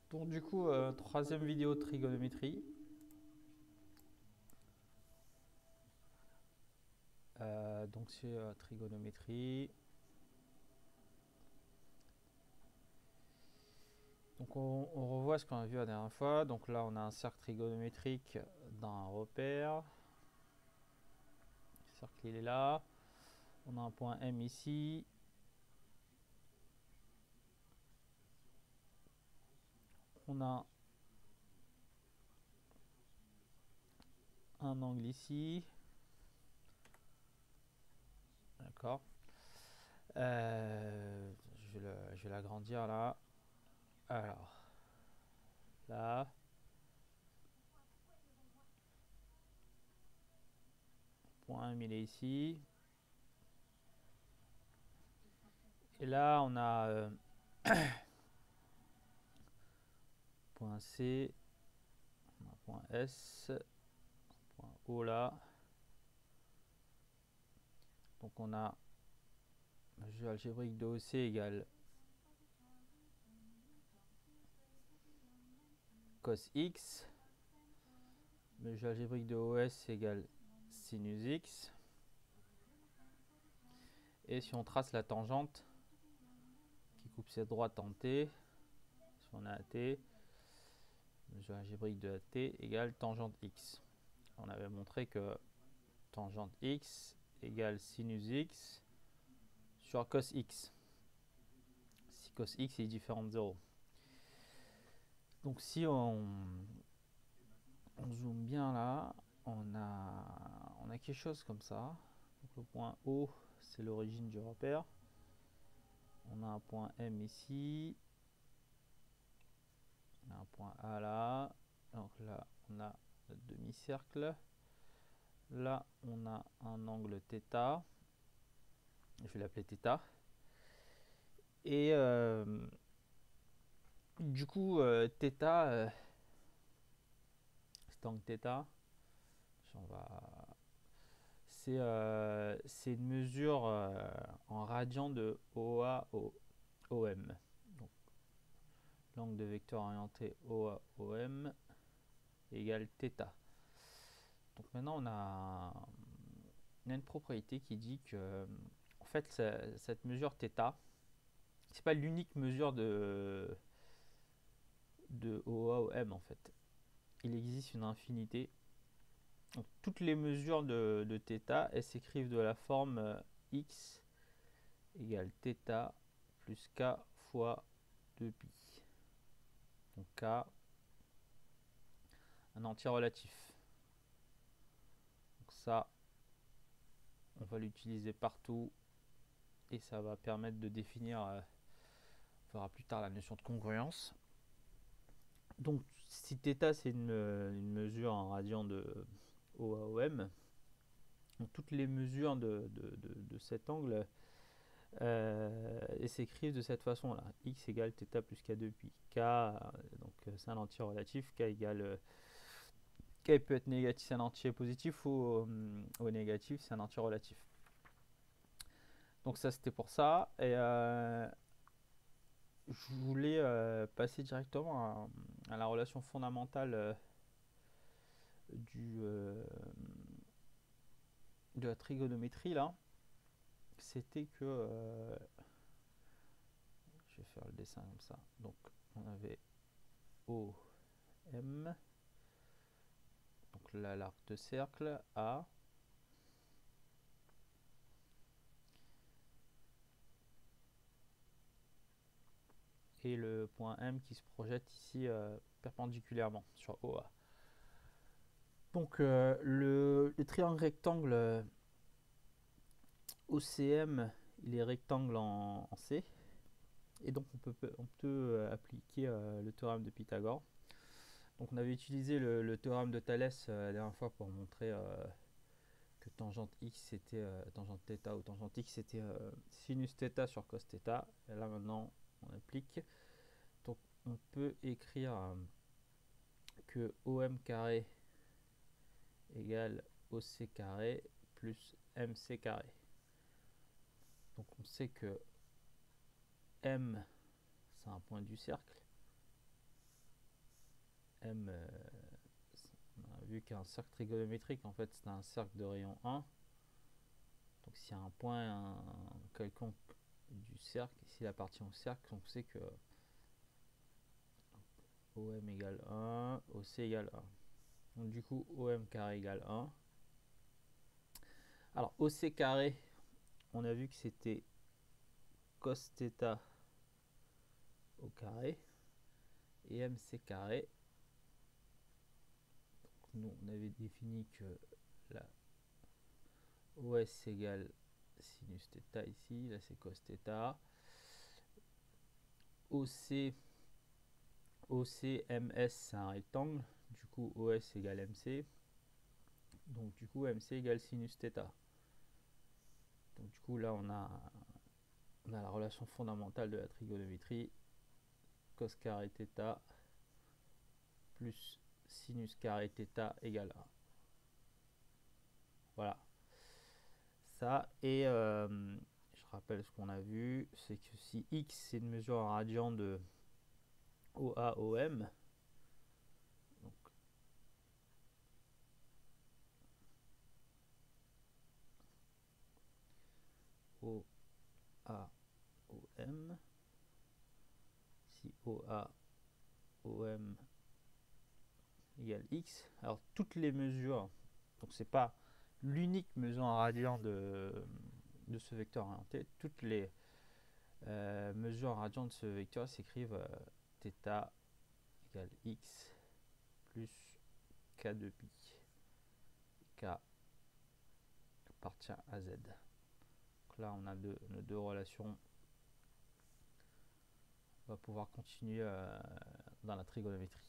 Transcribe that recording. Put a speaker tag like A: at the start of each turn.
A: Donc du coup, troisième vidéo de trigonométrie. Donc c'est trigonométrie. Donc on revoit ce qu'on a vu la dernière fois. Donc là on a un cercle trigonométrique dans un repère. Le cercle il est là. On a un point M ici. On a un angle ici. D'accord. Je vais l'agrandir là. Alors, là. Point M il est ici. Et là on a point C. On a point S. Point O là. Donc on a mesure algébrique de OC égale cos x. Mesure algébrique de OS égale sinus x. Et si on trace la tangente qui coupe cette droite en T, si on a AT, mesure algébrique de AT égale tangente x. On avait montré que tangente x égale sinus x sur cos x. Si cos x est différent de 0. Donc si on zoome bien là, on a quelque chose comme ça. Donc le point O, c'est l'origine du repère. On a un point M ici. On a un point A là. Donc là, on a le demi-cercle. Là, on a un angle θ. Je vais l'appeler θ. Et du coup, θ, cet angle θ, c'est une mesure en radian de OA au OM. Donc, l'angle de vecteur orienté OA OM égale θ. Donc maintenant on a une propriété qui dit que en fait cette mesure θ, c'est pas l'unique mesure de OA OM en fait. Il existe une infinité. Donc, toutes les mesures de θ, elles s'écrivent de la forme x égale θ plus k fois 2pi. Donc k, un entier relatif. Donc ça, on va l'utiliser partout et ça va permettre de définir, on verra plus tard, la notion de congruence. Donc si θ c'est une mesure en radian de OAOM, donc toutes les mesures de cet angle s'écrivent de cette façon là: x égale θ plus k2 pi. K, donc c'est un entier relatif. K égale K peut être négatif, c'est un entier positif, ou négatif, c'est un entier relatif. Donc ça c'était pour ça. Et je voulais passer directement à la relation fondamentale de la trigonométrie là. C'était que je vais faire le dessin comme ça. Donc on avait OM, donc là l'arc de cercle A, et le point M qui se projette ici perpendiculairement sur OA. Donc le triangle rectangle OCM, il est rectangle en C, et donc on peut appliquer le théorème de Pythagore. Donc on avait utilisé le théorème de Thalès la dernière fois pour montrer que tangente x c'était tangente θ, ou tangente x c'était sinus θ sur cos θ. Et là maintenant on applique. Donc on peut écrire que OM carré égale OC carré plus MC carré. Donc on sait que M c'est un point du cercle, M, on a vu qu'un cercle trigonométrique, en fait, c'est un cercle de rayon 1. Donc s'il y a un point quelconque du cercle, s'il appartient au cercle, on sait que OM égale 1, OC égale 1. Donc du coup, OM carré égale 1. Alors OC carré, on a vu que c'était cos θ au carré et MC carré. Donc, nous, on avait défini que la OS égale sinus θ ici, là c'est cos θ. OC MS c'est un rectangle, du coup OS égale MC. Donc du coup MC égale sinus θ. Donc du coup là on a la relation fondamentale de la trigonométrie, cos carré θ plus sinus carré θ égale 1. Voilà. Ça, et je rappelle ce qu'on a vu, c'est que si x c'est une mesure en radian de OA-OM, donc OA-OM, si OA-OM égale x, alors toutes les mesures, donc c'est pas l'unique mesure en radian de ce vecteur orienté, toutes les mesures en radian de ce vecteur s'écrivent θ égale x plus k de pi. K appartient à z. Donc là, on a nos deux relations. On va pouvoir continuer dans la trigonométrie.